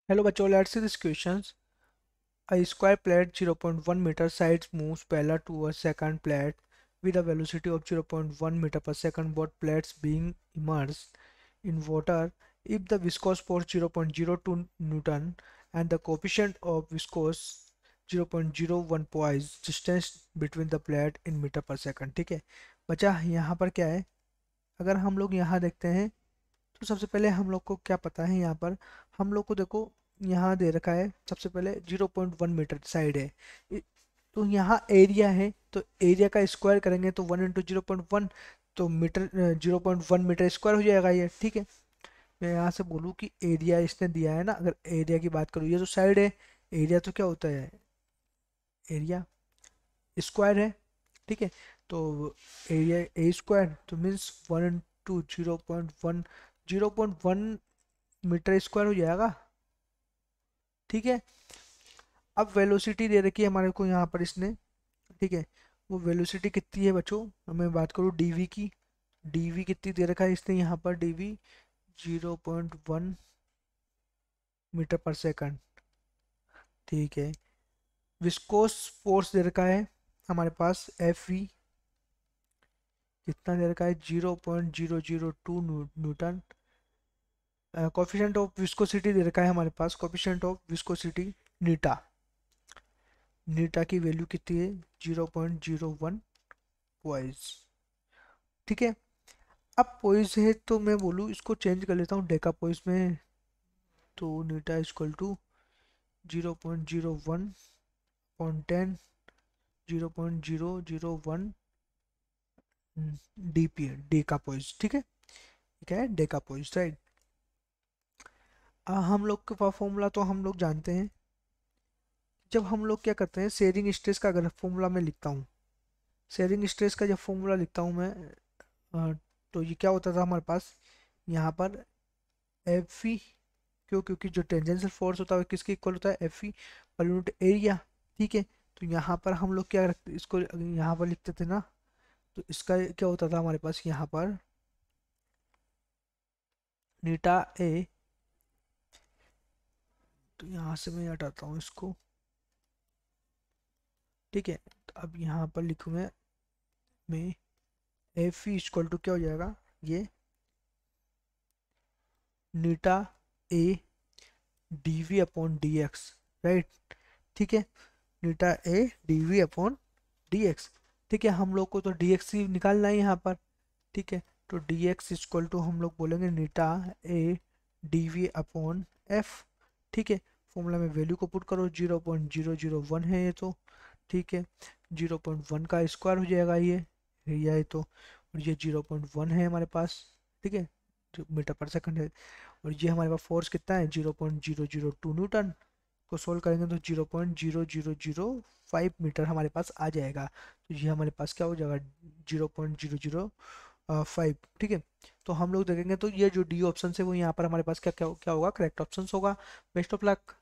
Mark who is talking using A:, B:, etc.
A: Hello बच्चों, let's see this questions. A square plate 0.1 meter sides moves parallel to a second plate with a velocity of 0.1 meter per second. Both plates being immersed in water. If the viscous force 0.02 Newton and the coefficient of viscous 0.01 poise distance between the plate in meter per second. ठीक है बच्चा, यहाँ पर क्या है? अगर हम लोग यहाँ देखते हैं तो सबसे पहले हम लोग को क्या पता है? यहाँ पर हम लोग को देखो, यहाँ दे रखा है सबसे पहले 0.1 मीटर साइड है। तो यहाँ एरिया है, तो एरिया का स्क्वायर करेंगे तो 1 इंटू 0.1, तो मीटर 0.1 मीटर स्क्वायर हो जाएगा ये। ठीक है, मैं यहाँ से बोलूँ कि एरिया इसने दिया है ना, अगर एरिया की बात करूँ, ये जो साइड है एरिया तो क्या होता है? एरिया स्क्वायर है। ठीक है, तो एरिया ए स्क्वायर तो मीन्स 1 इंटू 0.1, 0.1 मीटर स्क्वायर हो जाएगा। ठीक है, अब वेलोसिटी दे रखी है हमारे को यहाँ पर इसने। ठीक है, वो वेलोसिटी कितनी है बच्चों? मैं बात करूँ डीवी की, डीवी कितनी दे रखा है इसने यहाँ पर? डीवी 0.1 मीटर पर सेकंड। ठीक है, विस्कोस फोर्स दे रखा है हमारे पास एफ वी, कितना दे रखा है? 0.002 न्यूटन। कोफिशिएंट ऑफ विस्कोसिटी दे रखा है हमारे पास, कोफिशिएंट ऑफ विस्कोसिटी नीटा, नीटा की वैल्यू कितनी है? 0.01 पॉइज। ठीक है, अब पॉइज है तो मैं बोलूँ इसको चेंज कर लेता हूँ डेका पॉइज में, तो eta equal to 0.01 upon 10, 0.001 DP deca poise. ठीक है, क्या है? Deca poise, right. हम लोग का फॉर्मूला तो हम लोग जानते हैं। जब हम लोग क्या करते हैं, शेयरिंग स्ट्रेस का अगर फॉर्मूला मैं लिखता हूँ, शेयरिंग स्ट्रेस का जब फॉर्मूला लिखता हूँ मैं, तो ये क्या होता था हमारे पास यहाँ पर? एफ वी, क्यों? क्योंकि जो टेंजेंशियल फोर्स होता है वो किसके इक्वल होता है? F V per unit area. ठीक है, तो यहाँ पर हम लोग क्या रखते, इसको यहाँ पर लिखते थे ना, तो इसका क्या होता था हमारे पास यहाँ पर? नीटा ए, तो यहाँ से मैं हटाता हूँ इसको। ठीक है, तो अब यहाँ पर लिखूंगा मैं एफ ई इक्वल टू क्या हो जाएगा? ये eta A D V upon D X, right. ठीक है, eta A D V upon D X. ठीक है, हम लोग को तो डी एक्स ही निकालना है यहाँ पर। ठीक है, तो डी एक्स इक्वल टू हम लोग बोलेंगे eta A D V upon F. ठीक है, फॉर्मूला में वैल्यू को पुट करो, 0.001 है ये तो। ठीक है, 0.1 का स्क्वायर हो जाएगा ये तो, और ये 0.1 है हमारे पास। ठीक है, जो मीटर पर सेकंड है, और ये हमारे पास फोर्स कितना है? 0.002 न्यूटन। को सोल्व करेंगे तो 0.0005 मीटर हमारे पास आ जाएगा। तो ये हमारे पास क्या हो जाएगा? 0.005। ठीक है, तो हम लोग देखेंगे तो ये जो डी ऑप्शन है वो यहाँ पर हमारे पास क्या क्या क्या होगा? करेक्ट ऑप्शन होगा। Best of luck.